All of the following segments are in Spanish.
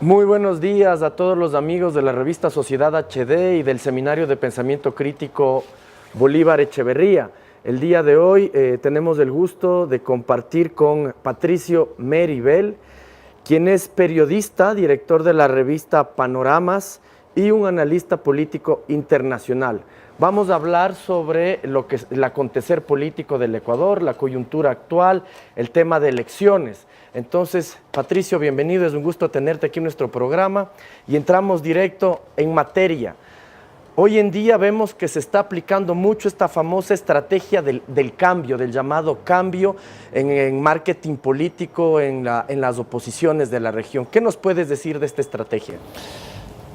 Muy buenos días a todos los amigos de la revista Sociedad HD y del Seminario de Pensamiento Crítico Bolívar Echeverría. El día de hoy tenemos el gusto de compartir con Patricio Meribel, quien es periodista, director de la revista Panoramas y un analista político internacional. Vamos a hablar sobre el acontecer político del Ecuador, la coyuntura actual, el tema de elecciones. Entonces, Patricio, bienvenido, es un gusto tenerte aquí en nuestro programa y entramos directo en materia. Hoy en día vemos que se está aplicando mucho esta famosa estrategia del cambio, del llamado cambio en marketing político en las oposiciones de la región. ¿Qué nos puedes decir de esta estrategia?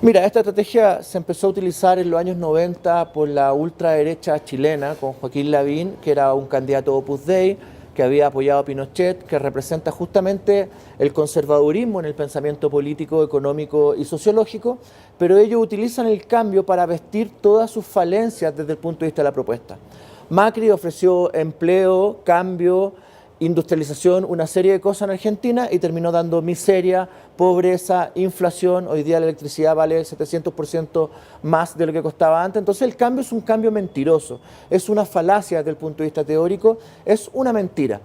Mira, esta estrategia se empezó a utilizar en los años 90 por la ultraderecha chilena con Joaquín Lavín, que era un candidato Opus Dei, que había apoyado a Pinochet, que representa justamente el conservadurismo en el pensamiento político, económico y sociológico, pero ellos utilizan el cambio para vestir todas sus falencias desde el punto de vista de la propuesta. Macri ofreció empleo, cambio, industrialización, una serie de cosas en Argentina y terminó dando miseria, pobreza, inflación. Hoy día la electricidad vale el 700% más de lo que costaba antes. Entonces el cambio es un cambio mentiroso, es una falacia desde el punto de vista teórico, es una mentira.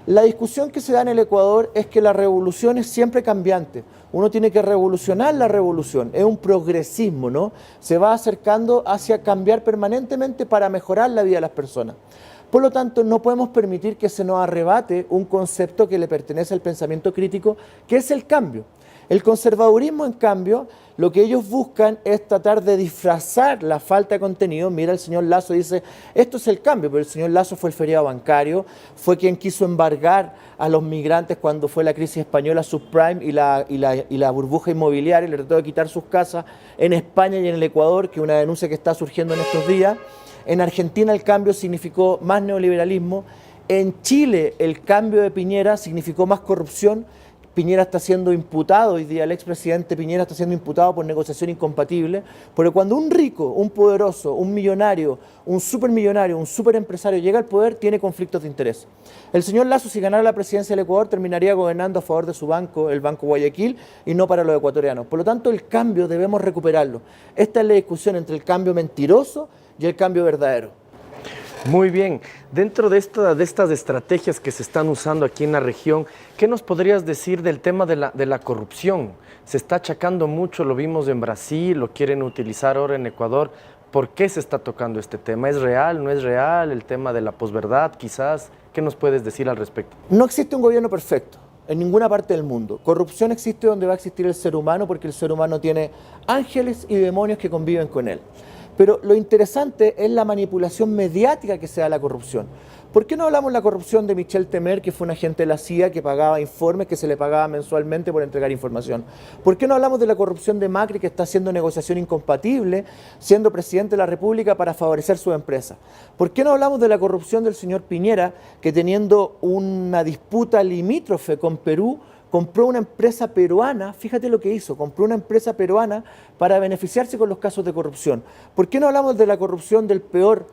La discusión que se da en el Ecuador es que la revolución es siempre cambiante. Uno tiene que revolucionar la revolución, es un progresismo, ¿no? Se va acercando hacia cambiar permanentemente para mejorar la vida de las personas. Por lo tanto, no podemos permitir que se nos arrebate un concepto que le pertenece al pensamiento crítico, que es el cambio. El conservadurismo, en cambio, lo que ellos buscan es tratar de disfrazar la falta de contenido. Mira, el señor Lasso dice, esto es el cambio, pero el señor Lasso fue el feriado bancario, fue quien quiso embargar a los migrantes cuando fue la crisis española subprime y la burbuja inmobiliaria, le trató de quitar sus casas en España y en el Ecuador, que es una denuncia que está surgiendo en estos días. En Argentina el cambio significó más neoliberalismo. En Chile el cambio de Piñera significó más corrupción. Piñera está siendo imputado, hoy día el expresidente Piñera está siendo imputado por negociación incompatible, porque cuando un rico, un poderoso, un millonario, un supermillonario, un superempresario llega al poder, tiene conflictos de interés. El señor Lasso, si ganara la presidencia del Ecuador, terminaría gobernando a favor de su banco, el Banco Guayaquil, y no para los ecuatorianos. Por lo tanto, el cambio debemos recuperarlo. Esta es la discusión entre el cambio mentiroso y el cambio verdadero. Muy bien, dentro de estas estrategias que se están usando aquí en la región, ¿qué nos podrías decir del tema de la corrupción? Se está achacando mucho, lo vimos en Brasil, lo quieren utilizar ahora en Ecuador. ¿Por qué se está tocando este tema? ¿Es real, no es real? ¿El tema de la posverdad quizás? ¿Qué nos puedes decir al respecto? No existe un gobierno perfecto en ninguna parte del mundo. Corrupción existe donde va a existir el ser humano, porque el ser humano tiene ángeles y demonios que conviven con él. Pero lo interesante es la manipulación mediática que se da a la corrupción. ¿Por qué no hablamos de la corrupción de Michel Temer, que fue un agente de la CIA que pagaba informes, que se le pagaba mensualmente por entregar información? ¿Por qué no hablamos de la corrupción de Macri, que está haciendo negociación incompatible, siendo presidente de la República para favorecer su empresa? ¿Por qué no hablamos de la corrupción del señor Piñera, que teniendo una disputa limítrofe con Perú, compró una empresa peruana? Fíjate lo que hizo, compró una empresa peruana para beneficiarse con los casos de corrupción. ¿Por qué no hablamos de la corrupción del peor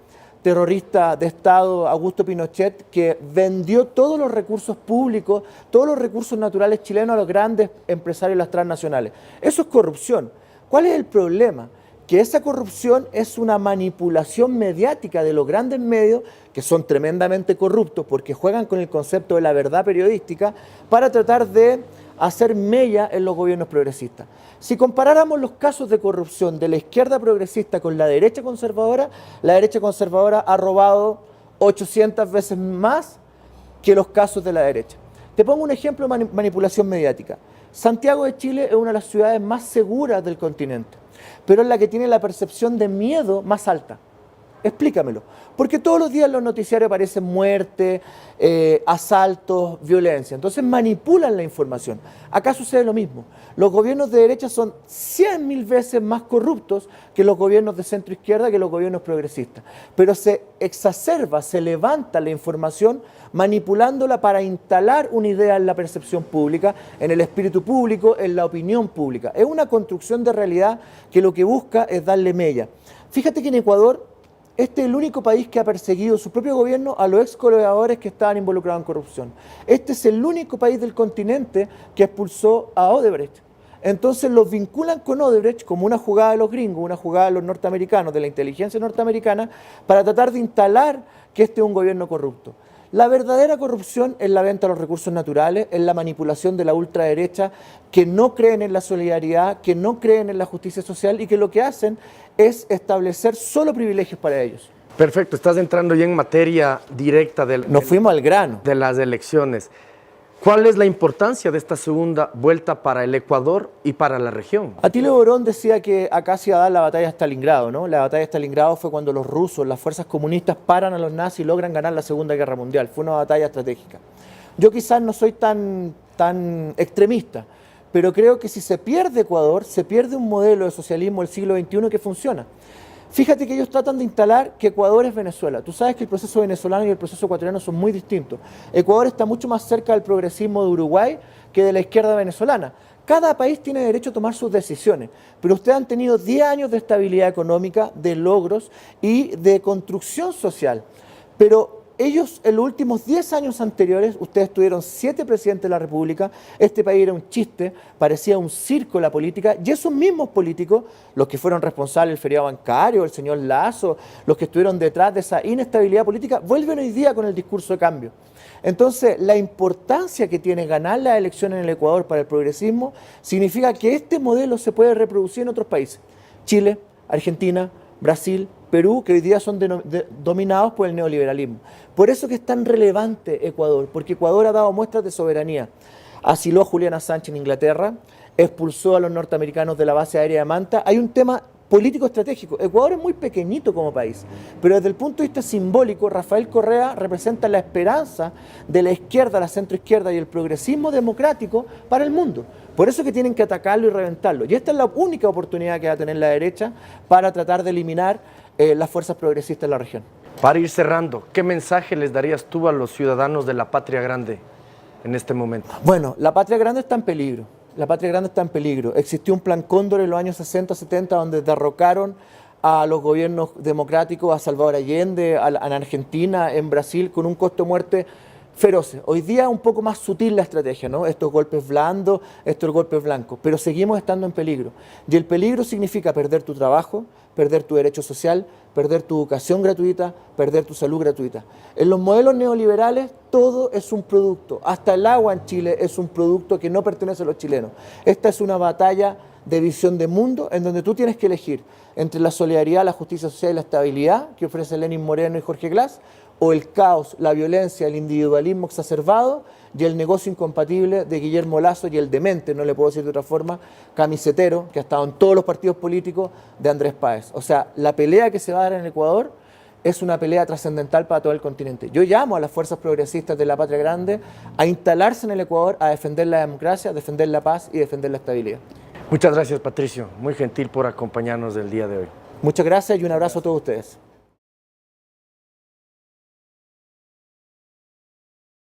terrorista de Estado, Augusto Pinochet, que vendió todos los recursos públicos, todos los recursos naturales chilenos a los grandes empresarios, las transnacionales? Eso es corrupción. ¿Cuál es el problema? Que esa corrupción es una manipulación mediática de los grandes medios, que son tremendamente corruptos porque juegan con el concepto de la verdad periodística para tratar de hacer mella en los gobiernos progresistas. Si comparáramos los casos de corrupción de la izquierda progresista con la derecha conservadora ha robado 800 veces más que los casos de la derecha. Te pongo un ejemplo de manipulación mediática. Santiago de Chile es una de las ciudades más seguras del continente, pero es la que tiene la percepción de miedo más alta. Explícamelo. Porque todos los días en los noticiarios aparecen muertes, asaltos, violencia. Entonces manipulan la información. Acá sucede lo mismo. Los gobiernos de derecha son 100.000 veces más corruptos que los gobiernos de centro izquierda, que los gobiernos progresistas. Pero se exacerba, se levanta la información manipulándola para instalar una idea en la percepción pública, en el espíritu público, en la opinión pública. Es una construcción de realidad que lo que busca es darle mella. Fíjate que en Ecuador, este es el único país que ha perseguido su propio gobierno a los ex colaboradores que estaban involucrados en corrupción. Este es el único país del continente que expulsó a Odebrecht. Entonces los vinculan con Odebrecht como una jugada de los gringos, una jugada de los norteamericanos, de la inteligencia norteamericana, para tratar de instalar que este es un gobierno corrupto. La verdadera corrupción es la venta de los recursos naturales, es la manipulación de la ultraderecha que no creen en la solidaridad, que no creen en la justicia social y que lo que hacen es establecer solo privilegios para ellos. Perfecto, estás entrando ya en materia directa Nos fuimos al grano. de las elecciones. ¿Cuál es la importancia de esta segunda vuelta para el Ecuador y para la región? Atilio Borón decía que acá se iba a dar la batalla de Stalingrado, ¿no? La batalla de Stalingrado fue cuando los rusos, las fuerzas comunistas, paran a los nazis y logran ganar la Segunda Guerra Mundial. Fue una batalla estratégica. Yo quizás no soy tan extremista, pero creo que si se pierde Ecuador, se pierde un modelo de socialismo del siglo XXI que funciona. Fíjate que ellos tratan de instalar que Ecuador es Venezuela. Tú sabes que el proceso venezolano y el proceso ecuatoriano son muy distintos. Ecuador está mucho más cerca del progresismo de Uruguay que de la izquierda venezolana. Cada país tiene derecho a tomar sus decisiones, pero ustedes han tenido 10 años de estabilidad económica, de logros y de construcción social. Pero ellos, en los últimos 10 años anteriores, ustedes tuvieron 7 presidentes de la República, este país era un chiste, parecía un circo la política, y esos mismos políticos, los que fueron responsables del feriado bancario, el señor Lazo, los que estuvieron detrás de esa inestabilidad política, vuelven hoy día con el discurso de cambio. Entonces, la importancia que tiene ganar las elecciones en el Ecuador para el progresismo significa que este modelo se puede reproducir en otros países. Chile, Argentina, Brasil, Perú, que hoy día son dominados por el neoliberalismo. Por eso que es tan relevante Ecuador, porque Ecuador ha dado muestras de soberanía. Asiló a Julian Assange en Inglaterra, expulsó a los norteamericanos de la base aérea de Manta. Hay un tema político estratégico. Ecuador es muy pequeñito como país, pero desde el punto de vista simbólico, Rafael Correa representa la esperanza de la izquierda, la centroizquierda y el progresismo democrático para el mundo. Por eso que tienen que atacarlo y reventarlo. Y esta es la única oportunidad que va a tener la derecha para tratar de eliminar las fuerzas progresistas en la región. Para ir cerrando, ¿qué mensaje les darías tú a los ciudadanos de la Patria Grande en este momento? Bueno, la Patria Grande está en peligro. La Patria Grande está en peligro. Existió un plan Cóndor en los años 60, 70, donde derrocaron a los gobiernos democráticos, a Salvador Allende, en Argentina, en Brasil, con un costo de muerte feroces. Hoy día un poco más sutil la estrategia, ¿no? Estos golpes blandos, estos golpes blancos, pero seguimos estando en peligro. Y el peligro significa perder tu trabajo, perder tu derecho social, perder tu educación gratuita, perder tu salud gratuita. En los modelos neoliberales todo es un producto, hasta el agua en Chile es un producto que no pertenece a los chilenos. Esta es una batalla de visión de mundo en donde tú tienes que elegir entre la solidaridad, la justicia social y la estabilidad que ofrece Lenin Moreno y Jorge Glass, o el caos, la violencia, el individualismo exacerbado y el negocio incompatible de Guillermo Lasso y el demente, no le puedo decir de otra forma, camisetero, que ha estado en todos los partidos políticos, de Andrés Páez. O sea, la pelea que se va a dar en Ecuador es una pelea trascendental para todo el continente. Yo llamo a las fuerzas progresistas de la Patria Grande a instalarse en el Ecuador, a defender la democracia, a defender la paz y defender la estabilidad. Muchas gracias, Patricio. Muy gentil por acompañarnos el día de hoy. Muchas gracias y un abrazo a todos ustedes.